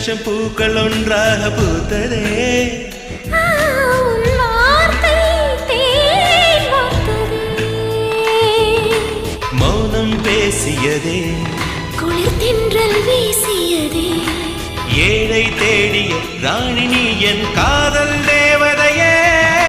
லட்சம் பூக்கள் ஒன்றாக பூத்ததே. மௌனம் பேசியதே, குளிர் தென்றல் வீசியதே. ஏழை தேடிய ராணி நீ என்